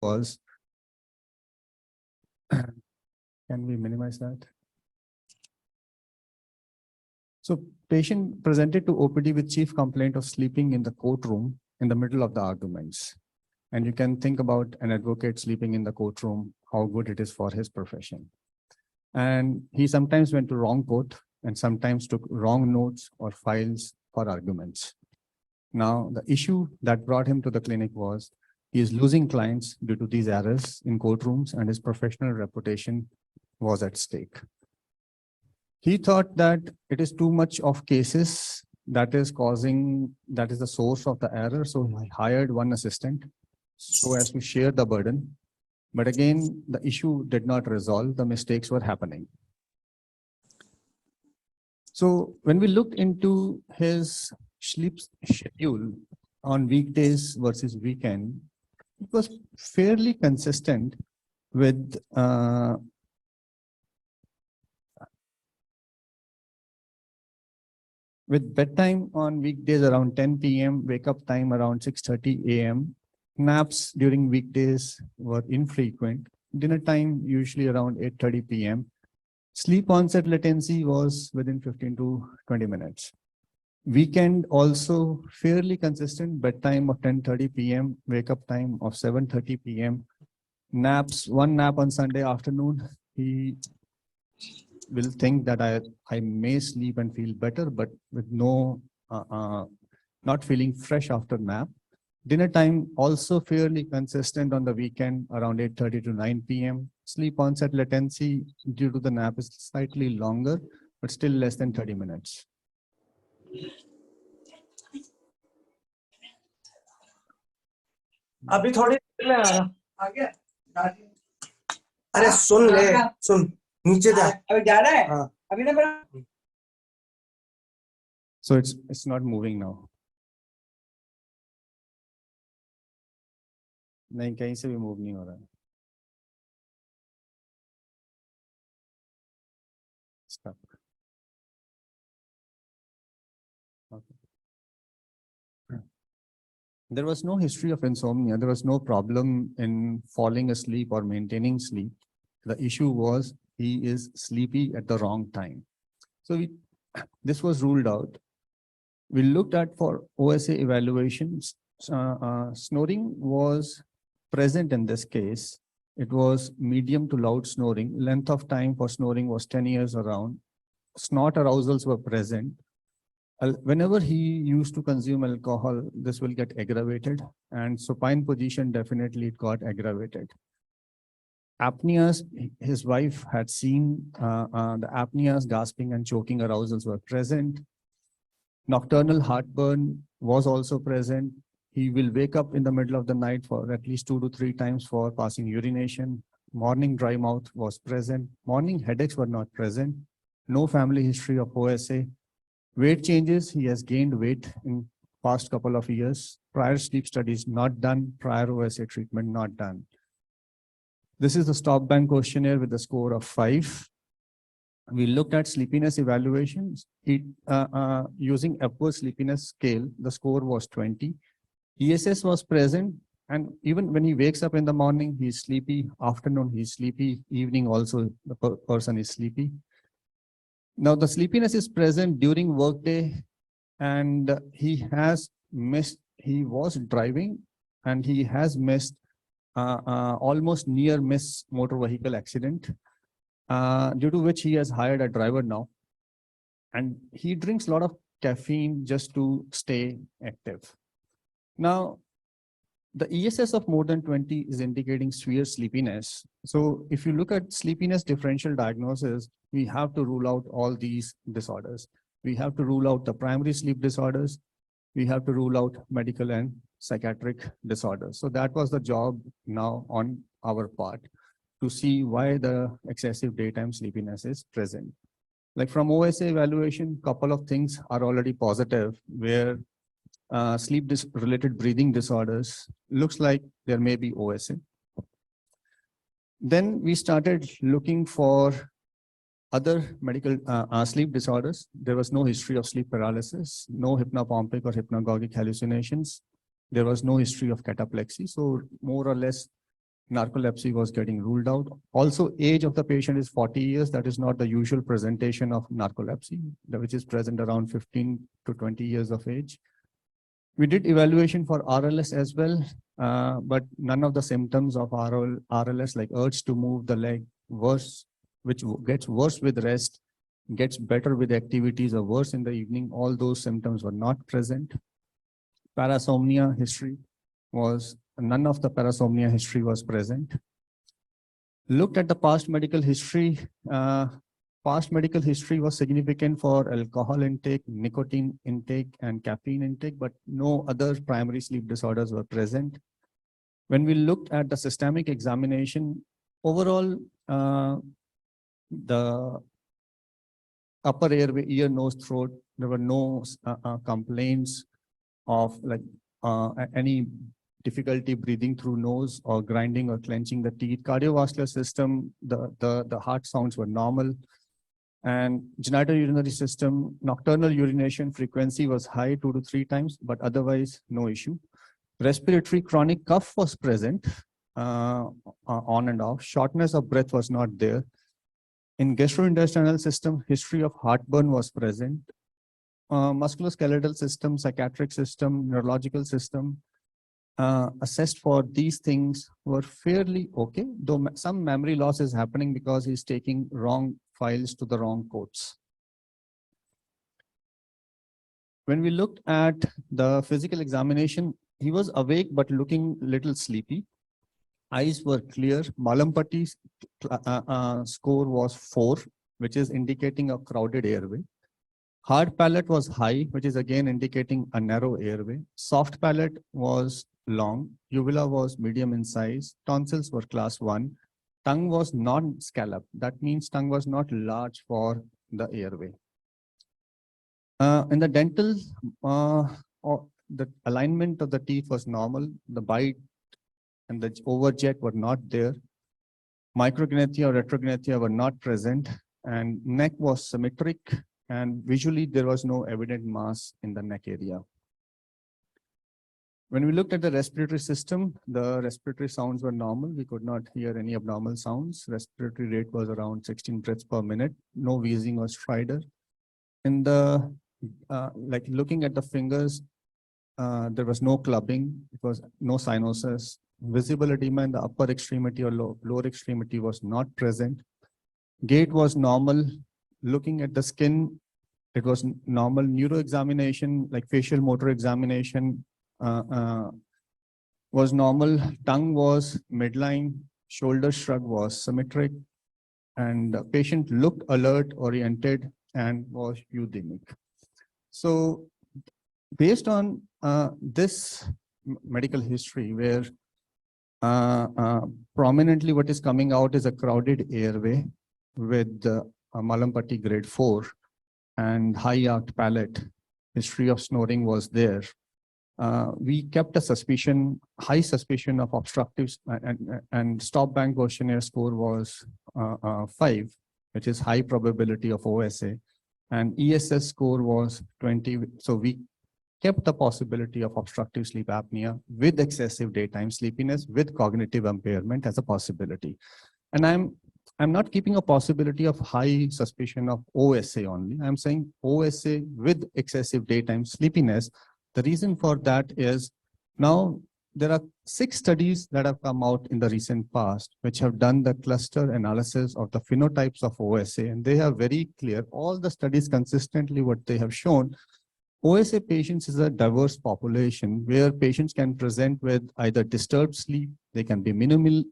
was, can we minimize that? So patient presented to OPD with chief complaint of sleeping in the courtroom in the middle of the arguments. And you can think about an advocate sleeping in the courtroom, how good it is for his profession. And he sometimes went to wrong court and sometimes took wrong notes or files for arguments. Now, the issue that brought him to the clinic was he is losing clients due to these errors in courtrooms and his professional reputation was at stake. He thought that it is too much of cases that is the source of the error. So he hired one assistant so as to share the burden. But again, the issue did not resolve, the mistakes were happening. So when we looked into his sleep schedule on weekdays versus weekend, it was fairly consistent with bedtime on weekdays around 10 p.m., wake up time around 6:30 a.m. Naps during weekdays were infrequent. Dinner time usually around 8:30 p.m. Sleep onset latency was within 15 to 20 minutes. Weekend also fairly consistent, bedtime of 10:30 p.m., wake up time of 7:30 p.m. Naps, one nap on Sunday afternoon. He will think that I may sleep and feel better, but with no, not feeling fresh after nap. Dinner time also fairly consistent on the weekend around 8:30 to 9 p.m. Sleep onset latency due to the nap is slightly longer, but still less than 30 minutes. अभी थोड़ी देर में आ रहा आगे अरे सुन ले सुन नीचे जा अभी जा रहा है हाँ अभी ना मेरा So it's not moving now. नहीं कहीं से भी मूव नहीं हो रहा है. Stuck. Okay. There was no history of insomnia. There was no problem in falling asleep or maintaining sleep. The issue was he is sleepy at the wrong time. So this was ruled out. We looked at for OSA evaluations. Snoring was present in this case. It was medium to loud snoring. Length of time for snoring was 10 years around. Snort arousals were present. Whenever he used to consume alcohol, this will get aggravated, and supine position definitely it got aggravated. Apneas, his wife had seen the apneas, gasping and choking arousals were present. Nocturnal heartburn was also present. He will wake up in the middle of the night for at least 2 to 3 times for passing urination. Morning dry mouth was present. Morning headaches were not present. No family history of OSA. Weight changes, he has gained weight in past couple of years. Prior sleep studies not done, prior OSA treatment not done. This is the stop bank questionnaire with a score of 5. We looked at sleepiness evaluations. Using Epworth sleepiness scale, the score was 20. ESS was present, and even when he wakes up in the morning, he's sleepy. Afternoon, he's sleepy. Evening also, the person is sleepy. Now, the sleepiness is present during workday, and he was driving, and he has missed almost near miss motor vehicle accident, due to which he has hired a driver now. And he drinks a lot of caffeine just to stay active. Now, the ESS of more than 20 is indicating severe sleepiness. So if you look at sleepiness differential diagnosis, we have to rule out all these disorders. We have to rule out the primary sleep disorders. We have to rule out medical and psychiatric disorders. So that was the job now on our part to see why the excessive daytime sleepiness is present. Like from OSA evaluation, couple of things are already positive where sleep-related breathing disorders looks like there may be OSA. Then we started looking for other medical sleep disorders. There was no history of sleep paralysis, no hypnopompic or hypnagogic hallucinations. There was no history of cataplexy. So more or less, narcolepsy was getting ruled out. Also, age of the patient is 40 years. That is not the usual presentation of narcolepsy, which is present around 15 to 20 years of age. We did evaluation for RLS as well, but none of the symptoms of RLS like urge to move the leg worse, which gets worse with rest, gets better with activities or worse in the evening. All those symptoms were not present. Parasomnia history was, none of the parasomnia history was present. Looked at the past medical history. Past medical history was significant for alcohol intake, nicotine intake, and caffeine intake, but no other primary sleep disorders were present. When we looked at the systemic examination, overall, the upper airway, ear, nose, throat, there were no complaints of like any difficulty breathing through nose or grinding or clenching the teeth. Cardiovascular system, the heart sounds were normal. And genitourinary system, nocturnal urination frequency was high 2 to 3 times, but otherwise no issue. Respiratory chronic cough was present on and off. Shortness of breath was not there. In gastrointestinal system, history of heartburn was present. Musculoskeletal system, psychiatric system, neurological system, assessed for these things were fairly okay, though some memory loss is happening because he's taking wrong files to the wrong codes. When we looked at the physical examination, he was awake but looking little sleepy. Eyes were clear. Malampati score was 4, which is indicating a crowded airway. Hard palate was high, which is again indicating a narrow airway. Soft palate was long. Uvula was medium in size. Tonsils were class 1. Tongue was non-scallop. That means tongue was not large for the airway. In the dental, the alignment of the teeth was normal. The bite and the overjet were not there. Micrognathia or retrognathia were not present. And neck was symmetric. And visually, there was no evident mass in the neck area. When we looked at the respiratory system, the respiratory sounds were normal. We could not hear any abnormal sounds. Respiratory rate was around 16 breaths per minute. No wheezing or stridor. In the, like looking at the fingers, there was no clubbing. It was no cyanosis. Visible edema in the upper extremity or lower extremity was not present. Gait was normal. Looking at the skin, it was normal. Neuro examination, like facial motor examination, was normal. Tongue was midline. Shoulder shrug was symmetric. And the patient looked alert, oriented, and was eudemic. So based on this medical history, where prominently what is coming out is a crowded airway with Malampati grade 4 and high arched palate, history of snoring was there. We kept a suspicion, high suspicion of obstructive, and stop bank questionnaire score was 5, which is high probability of OSA, and ESS score was 20. So we kept the possibility of obstructive sleep apnea with excessive daytime sleepiness with cognitive impairment as a possibility. And I'm not keeping a possibility of high suspicion of OSA only. I'm saying OSA with excessive daytime sleepiness. The reason for that is now there are 6 studies that have come out in the recent past, which have done the cluster analysis of the phenotypes of OSA, and they are very clear. All the studies consistently what they have shown, OSA patients is a diverse population where patients can present with either disturbed sleep, they can be minimally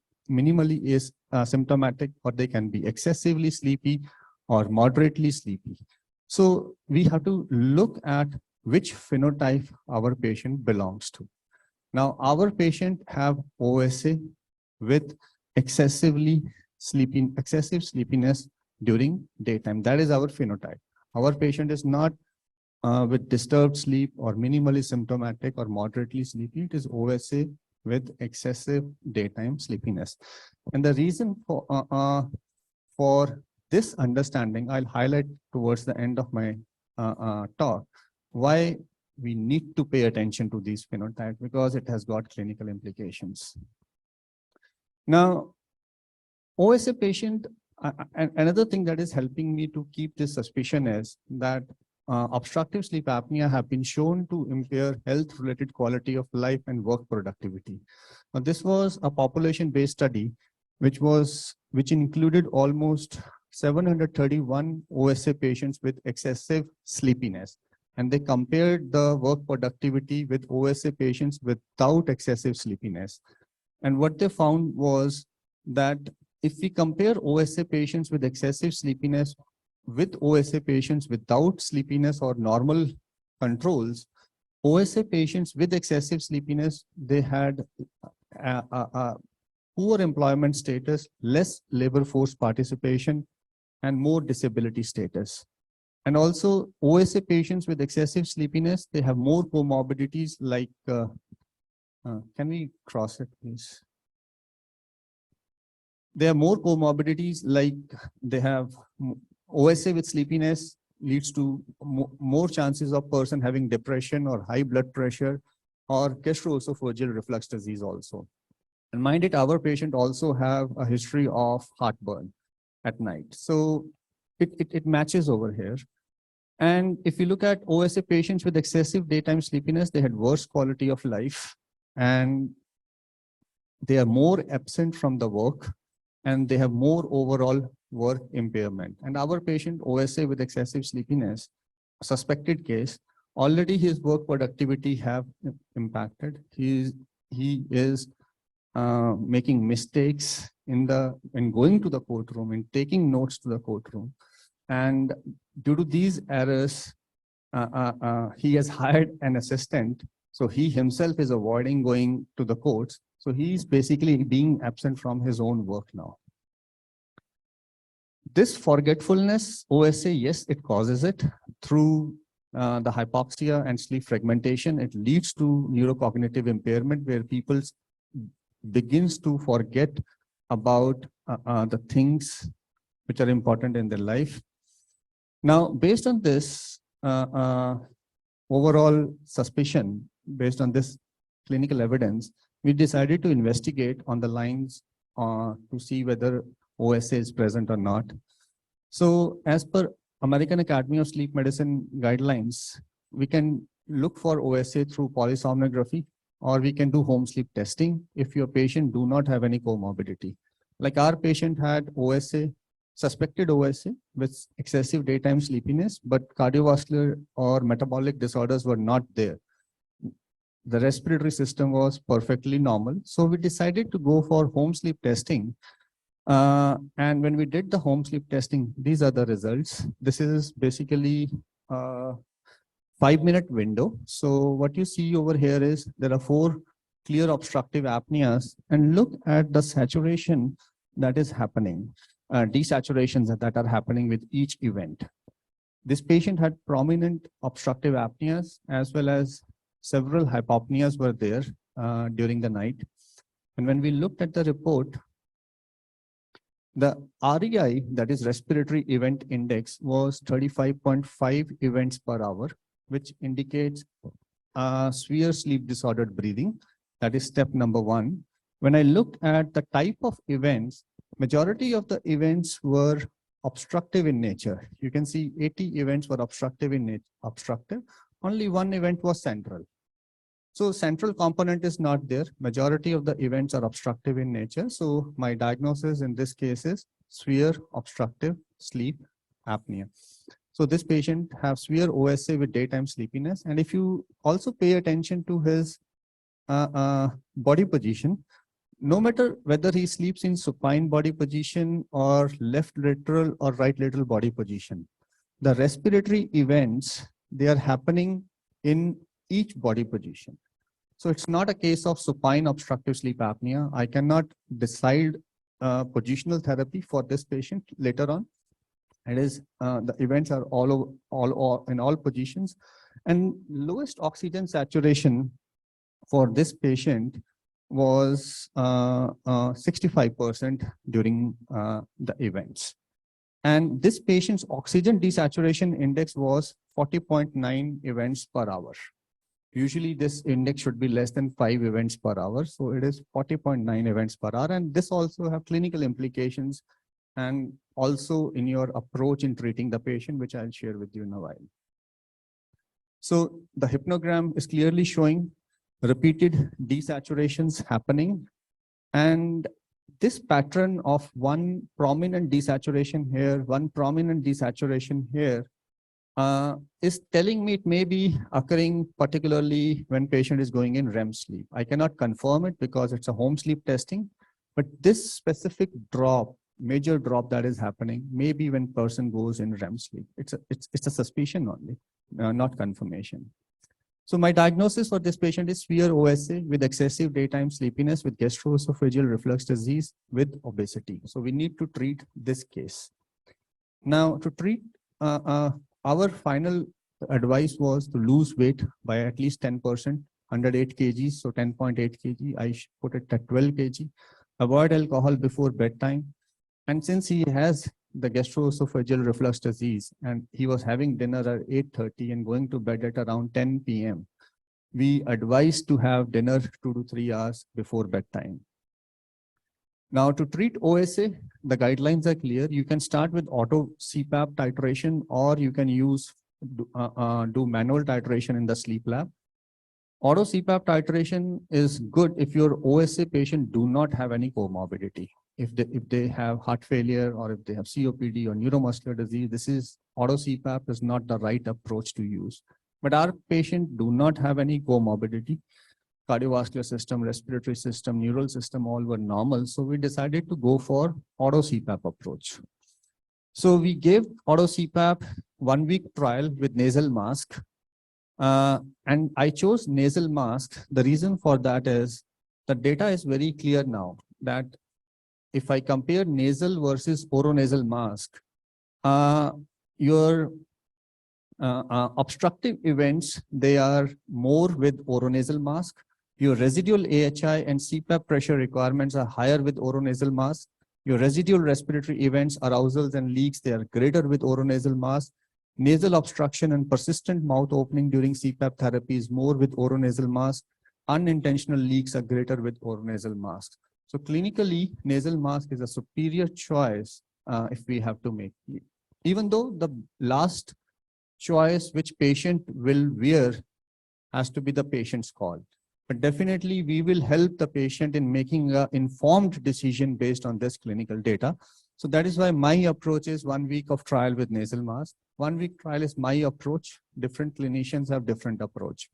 symptomatic, or they can be excessively sleepy or moderately sleepy. So we have to look at which phenotype our patient belongs to. Now, our patient have OSA with excessive sleepiness during daytime. That is our phenotype. Our patient is not with disturbed sleep or minimally symptomatic or moderately sleepy. It is OSA with excessive daytime sleepiness. And the reason for this understanding, I'll highlight towards the end of my talk, why we need to pay attention to these phenotypes, because it has got clinical implications. Now, OSA patient, another thing that is helping me to keep this suspicion is that obstructive sleep apnea have been shown to impair health-related quality of life and work productivity. Now, this was a population-based study, which included almost 731 OSA patients with excessive sleepiness, and they compared the work productivity with OSA patients without excessive sleepiness. And what they found was that if we compare OSA patients with excessive sleepiness with OSA patients without sleepiness or normal controls, OSA patients with excessive sleepiness, they had a poor employment status, less labor force participation, and more disability status. And also OSA patients with excessive sleepiness, they have more comorbidities like, can we cross it, please? There are more comorbidities like they have OSA with sleepiness leads to more chances of person having depression or high blood pressure or gastroesophageal reflux disease also. And mind it, our patient also have a history of heartburn at night. So it matches over here. And if you look at OSA patients with excessive daytime sleepiness, they had worse quality of life and they are more absent from the work and they have more overall work impairment. And our patient OSA with excessive sleepiness, suspected case, already his work productivity have impacted. He is making mistakes in going to the courtroom, in taking notes to the courtroom. And due to these errors, he has hired an assistant. So he himself is avoiding going to the courts. So he's basically being absent from his own work now. This forgetfulness, OSA, yes, it causes it through the hypoxia and sleep fragmentation. It leads to neurocognitive impairment where people begins to forget about the things which are important in their life. Now, based on this overall suspicion, based on this clinical evidence, we decided to investigate on the lines to see whether OSA is present or not. So as per American Academy of Sleep Medicine guidelines, we can look for OSA through polysomnography, or we can do home sleep testing if your patient do not have any comorbidity. Like our patient had OSA, suspected OSA with excessive daytime sleepiness, but cardiovascular or metabolic disorders were not there. The respiratory system was perfectly normal. So we decided to go for home sleep testing. And when we did the home sleep testing, these are the results. This is basically a 5-minute window. So what you see over here is there are 4 clear obstructive apneas, and look at the saturation that is happening, desaturations that are happening with each event. This patient had prominent obstructive apneas as well as several hypopneas were there during the night. And when we looked at the report, the REI, that is respiratory event index, was 35.5 events per hour, which indicates severe sleep disordered breathing. That is step number 1. When I looked at the type of events, majority of the events were obstructive in nature. You can see 80 events were obstructive in nature. Only 1 event was central. So central component is not there. Majority of the events are obstructive in nature. So my diagnosis in this case is severe obstructive sleep apnea. So this patient has severe OSA with daytime sleepiness. And if you also pay attention to his body position, no matter whether he sleeps in supine body position or left lateral or right lateral body position, the respiratory events, they are happening in each body position. So it's not a case of supine obstructive sleep apnea. I cannot decide positional therapy for this patient later on. It is the events are all in all positions, and lowest oxygen saturation for this patient was 65% during the events. And this patient's oxygen desaturation index was 40.9 events per hour. Usually this index should be less than 5 events per hour. So it is 40.9 events per hour. And this also have clinical implications and also in your approach in treating the patient, which I'll share with you in a while. So the hypnogram is clearly showing repeated desaturations happening. And this pattern of one prominent desaturation here, one prominent desaturation here, is telling me it may be occurring particularly when patient is going in REM sleep. I cannot confirm it because it's a home sleep testing, but this specific drop, major drop that is happening, maybe when person goes in REM sleep. It's a suspicion only, not confirmation. So my diagnosis for this patient is severe OSA with excessive daytime sleepiness with gastroesophageal reflux disease with obesity. So we need to treat this case. Now to treat, our final advice was to lose weight by at least 10%, 108 kgs, so 10.8 kg. I put it at 12 kg. Avoid alcohol before bedtime. And since he has the gastroesophageal reflux disease and he was having dinner at 8:30 and going to bed at around 10 p.m., we advise to have dinner 2 to 3 hours before bedtime. Now to treat OSA, the guidelines are clear. You can start with auto CPAP titration, or you can use do manual titration in the sleep lab. Auto CPAP titration is good if your OSA patient do not have any comorbidity. If they have heart failure or if they have COPD or neuromuscular disease, this is auto CPAP is not the right approach to use. But our patient do not have any comorbidity. Cardiovascular system, respiratory system, neural system, all were normal. So we decided to go for auto CPAP approach. So we gave auto CPAP 1 week trial with nasal mask. And I chose nasal mask. The reason for that is the data is very clear now that if I compare nasal versus oronasal mask, your obstructive events, they are more with oronasal mask. Your residual AHI and CPAP pressure requirements are higher with oronasal mask. Your residual respiratory events, arousals and leaks, they are greater with oronasal mask. Nasal obstruction and persistent mouth opening during CPAP therapy is more with oronasal mask. Unintentional leaks are greater with oronasal mask. So clinically, nasal mask is a superior choice if we have to make it. Even though the last choice which patient will wear has to be the patient's call. But definitely we will help the patient in making an informed decision based on this clinical data. So that is why my approach is 1 week of trial with nasal mask. 1 week trial is my approach. Different clinicians have different approach.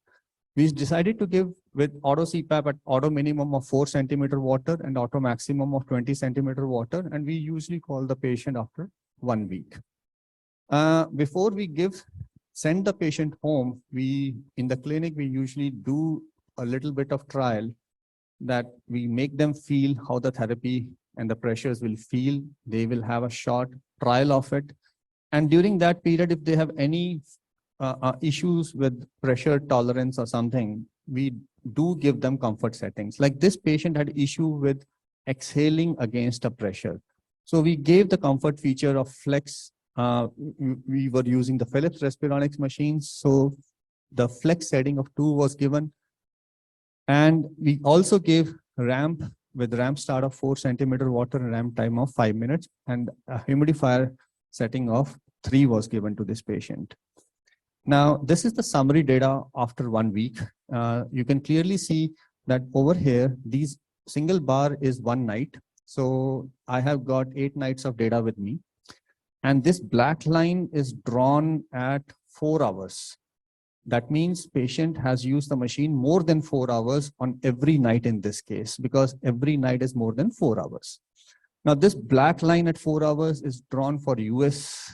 We decided to give with auto CPAP at auto minimum of 4 centimeter water and auto maximum of 20 centimeter water. And we usually call the patient after 1 week. Before we send the patient home, in the clinic, we usually do a little bit of trial that we make them feel how the therapy and the pressures will feel. They will have a short trial of it. And during that period, if they have any issues with pressure tolerance or something, we do give them comfort settings. Like this patient had issue with exhaling against a pressure. So we gave the comfort feature of flex. We were using the Philips Respironics machines. So the flex setting of 2 was given. And we also gave ramp with ramp start of 4 centimeter water and ramp time of 5 minutes. And a humidifier setting of 3 was given to this patient. Now, this is the summary data after 1 week. You can clearly see that over here, these single bar is 1 night. So I have got 8 nights of data with me. And this black line is drawn at 4 hours. That means patient has used the machine more than 4 hours on every night in this case, because every night is more than 4 hours. Now, this black line at 4 hours is drawn for US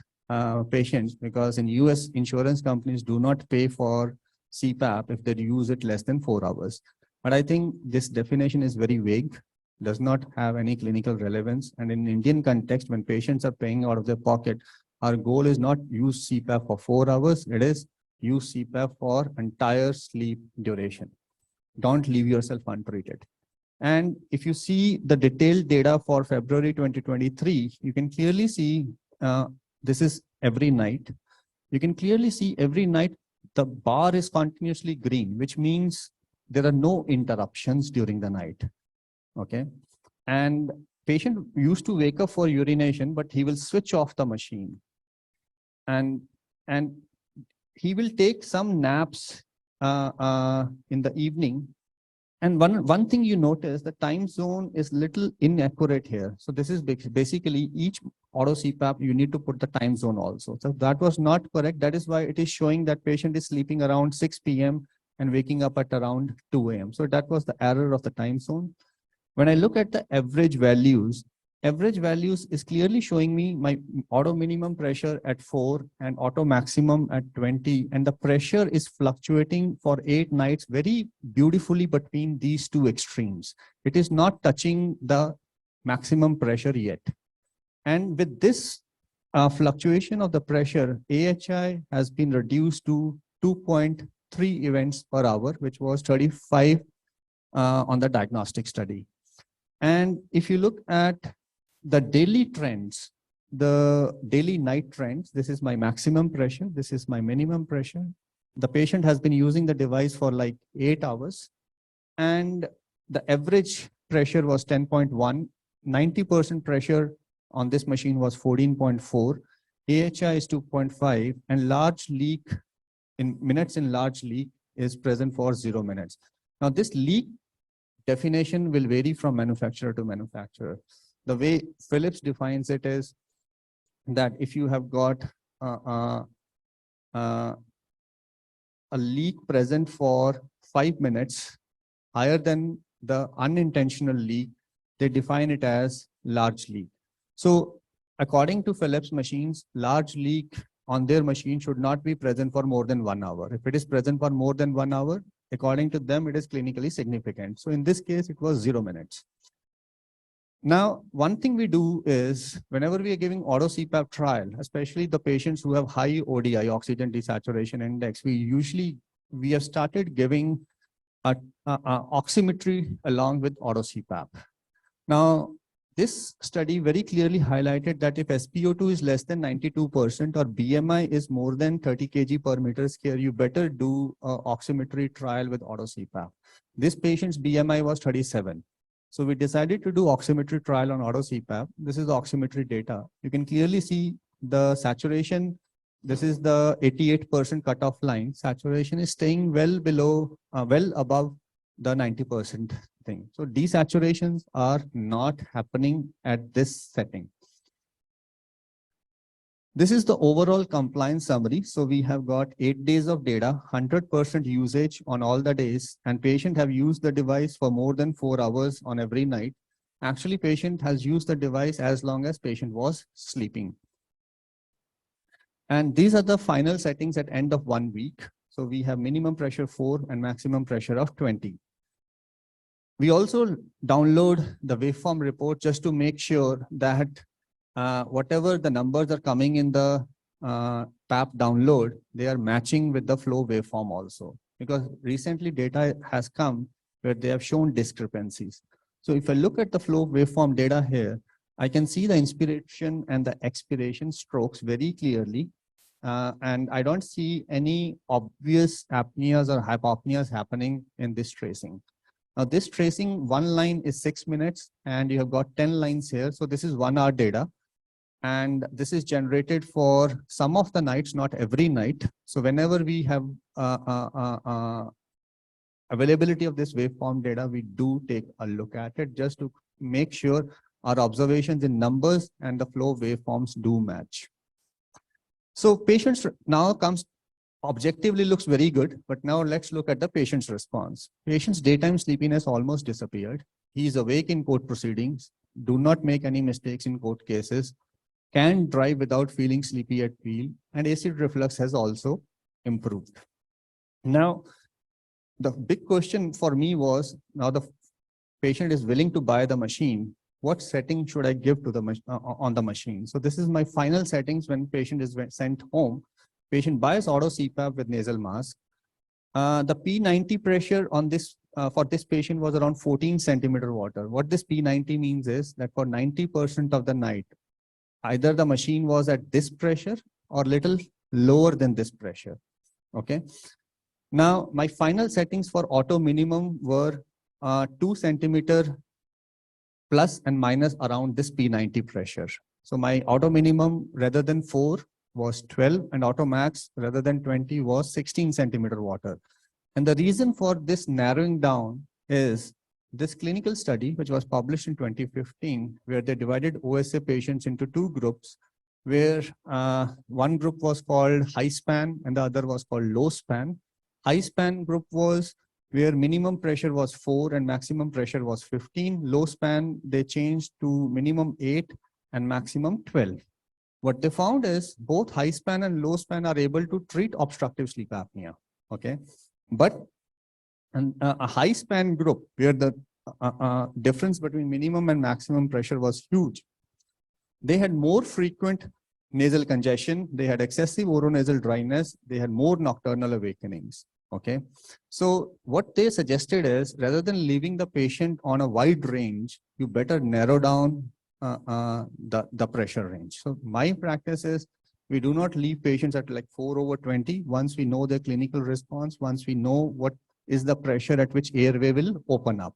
patients, because in US, insurance companies do not pay for CPAP if they use it less than 4 hours. But I think this definition is very vague, does not have any clinical relevance. And in Indian context, when patients are paying out of their pocket, our goal is not use CPAP for 4 hours. It is use CPAP for entire sleep duration. Don't leave yourself untreated. And if you see the detailed data for February 2023, you can clearly see this is every night. You can clearly see every night the bar is continuously green, which means there are no interruptions during the night. Okay. And patient used to wake up for urination, but he will switch off the machine. And he will take some naps in the evening. And one thing you notice, the time zone is little inaccurate here. So this is basically each auto CPAP, you need to put the time zone also. So that was not correct. That is why it is showing that patient is sleeping around 6 p.m. and waking up at around 2 a.m. So that was the error of the time zone. When I look at the average values is clearly showing me my auto minimum pressure at 4 and auto maximum at 20. And the pressure is fluctuating for 8 nights very beautifully between these two extremes. It is not touching the maximum pressure yet. And with this fluctuation of the pressure, AHI has been reduced to 2.3 events per hour, which was 35 on the diagnostic study. And if you look at the daily trends, the daily night trends, this is my maximum pressure, this is my minimum pressure. The patient has been using the device for like 8 hours, and the average pressure was 10.1, 90% pressure on this machine was 14.4, AHI is 2.5, and large leak in minutes in large leak is present for 0 minutes. Now this leak definition will vary from manufacturer to manufacturer. The way Philips defines it is that if you have got a leak present for 5 minutes higher than the unintentional leak, they define it as large leak. So according to Philips machines, large leak on their machine should not be present for more than 1 hour. If it is present for more than 1 hour, according to them, it is clinically significant. So in this case, it was 0 minutes. Now, one thing we do is whenever we are giving auto CPAP trial, especially the patients who have high ODI, oxygen desaturation index, we have started giving a oximetry along with auto CPAP. Now, this study very clearly highlighted that if SpO2 is less than 92% or BMI is more than 30 kg per meter square, you better do an oximetry trial with auto CPAP. This patient's BMI was 37. So we decided to do oximetry trial on auto CPAP. This is the oximetry data. You can clearly see the saturation. This is the 88% cutoff line. Saturation is staying well below, well above the 90% thing. So desaturations are not happening at this setting. This is the overall compliance summary. So we have got 8 days of data, 100% usage on all the days, and patient have used the device for more than 4 hours on every night. Actually, patient has used the device as long as patient was sleeping. And these are the final settings at end of 1 week. So we have minimum pressure 4 and maximum pressure of 20. We also download the waveform report just to make sure that whatever the numbers are coming in the PAP download, they are matching with the flow waveform also. Because recently data has come where they have shown discrepancies. So if I look at the flow waveform data here, I can see the inspiration and the expiration strokes very clearly. And I don't see any obvious apneas or hypopneas happening in this tracing. Now this tracing, one line is 6 minutes and you have got 10 lines here. So this is 1 hour data. And this is generated for some of the nights, not every night. So whenever we have availability of this waveform data, we do take a look at it just to make sure our observations in numbers and the flow waveforms do match. So patients now comes objectively looks very good, but now let's look at the patient's response. Patient's daytime sleepiness almost disappeared. He is awake in court proceedings, do not make any mistakes in court cases, can drive without feeling sleepy at wheel, and acid reflux has also improved. Now, the big question for me was, now the patient is willing to buy the machine, what setting should I give to the on the machine? So this is my final settings when patient is sent home. Patient buys auto CPAP with nasal mask. The P90 pressure on this for this patient was around 14 centimeter water. What this P90 means is that for 90% of the night, either the machine was at this pressure or little lower than this pressure. Okay. Now, my final settings for auto minimum were 2 centimeter plus and minus around this P90 pressure. So my auto minimum rather than 4 was 12 and auto max rather than 20 was 16 centimeter water. And the reason for this narrowing down is this clinical study, which was published in 2015, where they divided OSA patients into 2 groups, where one group was called high span and the other was called low span. High span group was where minimum pressure was 4 and maximum pressure was 15. Low span, they changed to minimum 8 and maximum 12. What they found is both high span and low span are able to treat obstructive sleep apnea. Okay. But a high span group where the difference between minimum and maximum pressure was huge, they had more frequent nasal congestion, they had excessive oronasal dryness, they had more nocturnal awakenings. Okay. So what they suggested is rather than leaving the patient on a wide range, you better narrow down the pressure range. So my practice is we do not leave patients at like 4/20. Once we know their clinical response, once we know what is the pressure at which airway will open up.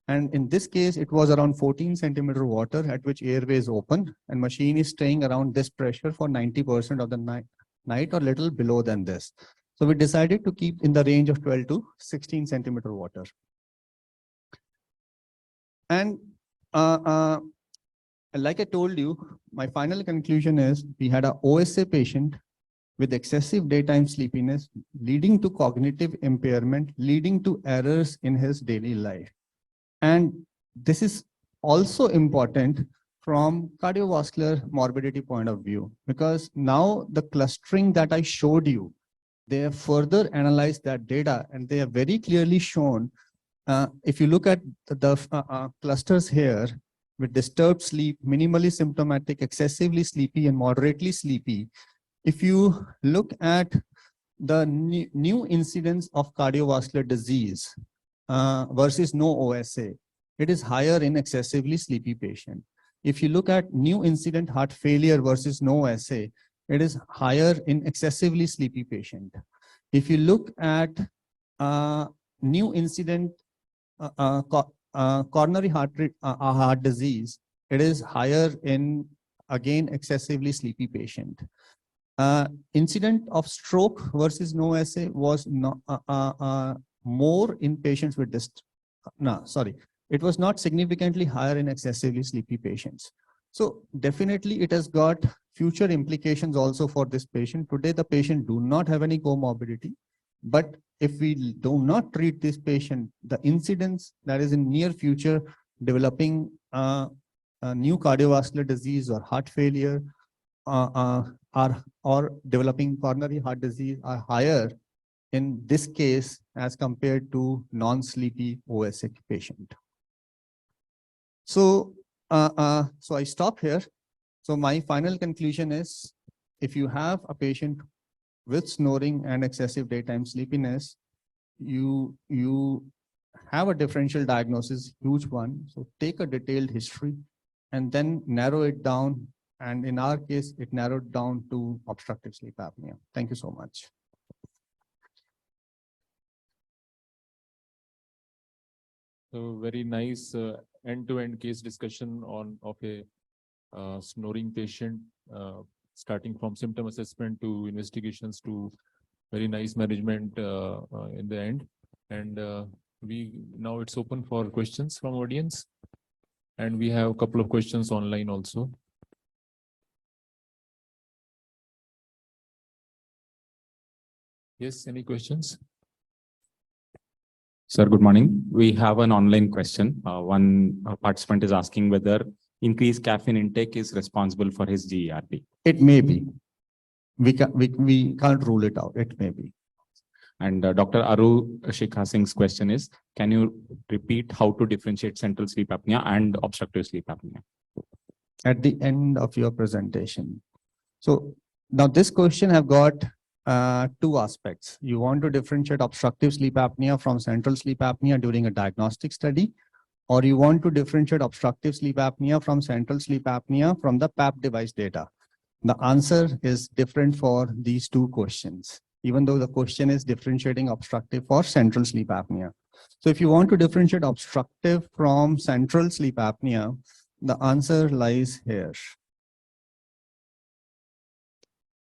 And in this case, it was around 14 centimeter water at which airway is open and machine is staying around this pressure for 90% of the night or little below than this. So we decided to keep in the range of 12 to 16 centimeter water. And like I told you, my final conclusion is we had an OSA patient with excessive daytime sleepiness, leading to cognitive impairment, leading to errors in his daily life. And this is also important from cardiovascular morbidity point of view, because now the clustering that I showed you, they have further analyzed that data and they have very clearly shown, if you look at the clusters here with disturbed sleep, minimally symptomatic, excessively sleepy and moderately sleepy, if you look at the new incidence of cardiovascular disease versus no OSA, it is higher in excessively sleepy patient. If you look at new incident heart failure versus no OSA, it is higher in excessively sleepy patient. If you look at new incident coronary heart disease, it is higher in, again, excessively sleepy patient. Incident of stroke versus no OSA was not, more in patients with this. No, sorry. It was not significantly higher in excessively sleepy patients. So definitely it has got future implications also for this patient. Today, the patient do not have any comorbidity, but if we do not treat this patient, the incidence that is in near future developing a new cardiovascular disease or heart failure or developing coronary heart disease are higher in this case as compared to non-sleepy OSA patient. So, so I stop here. So my final conclusion is, if you have a patient with snoring and excessive daytime sleepiness, you have a differential diagnosis, huge one. So take a detailed history and then narrow it down. And in our case, it narrowed down to obstructive sleep apnea. Thank you so much. So very nice end-to-end case discussion of a snoring patient, starting from symptom assessment to investigations to very nice management in the end. And now it's open for questions from audience. And we have a couple of questions online also. Yes, any questions? Sir, good morning. We have an online question. One participant is asking whether increased caffeine intake is responsible for his GERD. It may be. We can't rule it out. It may be. And Dr. Aru Shikha Singh's question is, can you repeat how to differentiate central sleep apnea and obstructive sleep apnea? At the end of your presentation. So now this question have got two aspects. You want to differentiate obstructive sleep apnea from central sleep apnea during a diagnostic study, or you want to differentiate obstructive sleep apnea from central sleep apnea from the PAP device data. The answer is different for these two questions. even though the question is differentiating obstructive for central sleep apnea. So if you want to differentiate obstructive from central sleep apnea, the answer lies here.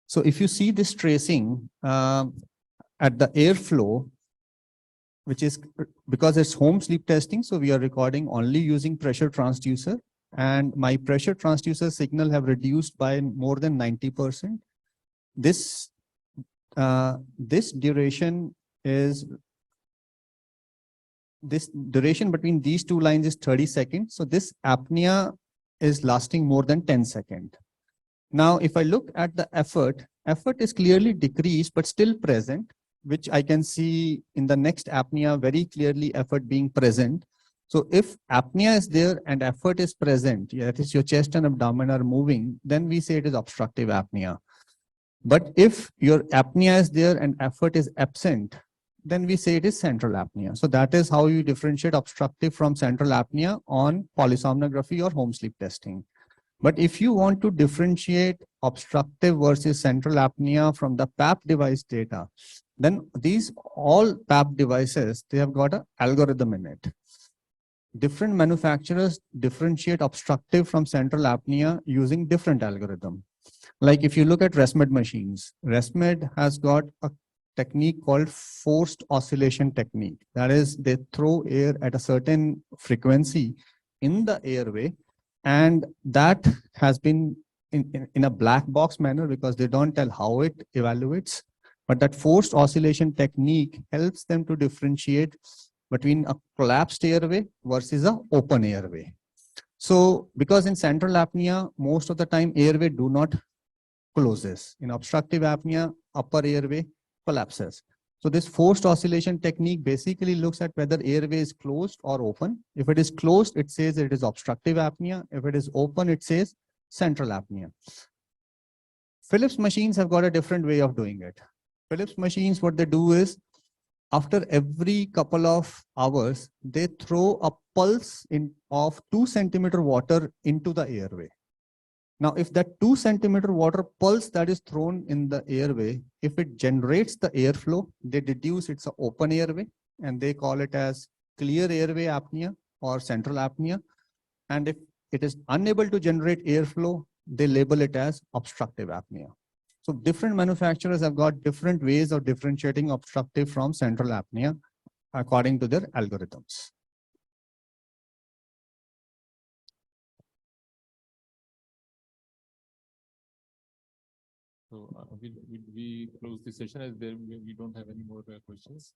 So if you see this tracing at the airflow, which is because it's home sleep testing, so we are recording only using pressure transducer, and my pressure transducer signal have reduced by more than 90%. This duration between these two lines is 30 seconds. So this apnea is lasting more than 10 seconds. Now, if I look at the effort is clearly decreased, but still present, which I can see in the next apnea very clearly effort being present. So if apnea is there and effort is present, that is your chest and abdomen are moving, then we say it is obstructive apnea. But if your apnea is there and effort is absent, then we say it is central apnea. So that is how you differentiate obstructive from central apnea on polysomnography or home sleep testing. But if you want to differentiate obstructive versus central apnea from the PAP device data, then these all PAP devices, they have got an algorithm in it. Different manufacturers differentiate obstructive from central apnea using different algorithm. Like if you look at ResMed machines, ResMed has got a technique called forced oscillation technique. That is, they throw air at a certain frequency in the airway, and that has been in a black box manner because they don't tell how it evaluates. But that forced oscillation technique helps them to differentiate between a collapsed airway versus an open airway. So because in central apnea, most of the time airway do not closes. In obstructive apnea, upper airway collapses. So this forced oscillation technique basically looks at whether airway is closed or open. If it is closed, it says it is obstructive apnea. If it is open, it says central apnea. Philips machines have got a different way of doing it. Philips machines, what they do is, after every couple of hours, they throw a pulse of 2 centimeter water into the airway. Now, if that 2 centimeter water pulse that is thrown in the airway, if it generates the airflow, they deduce it's an open airway and they call it as clear airway apnea or central apnea. And if it is unable to generate airflow, they label it as obstructive apnea. So different manufacturers have got different ways of differentiating obstructive from central apnea according to their algorithms. So we close the session as we don't have any more questions.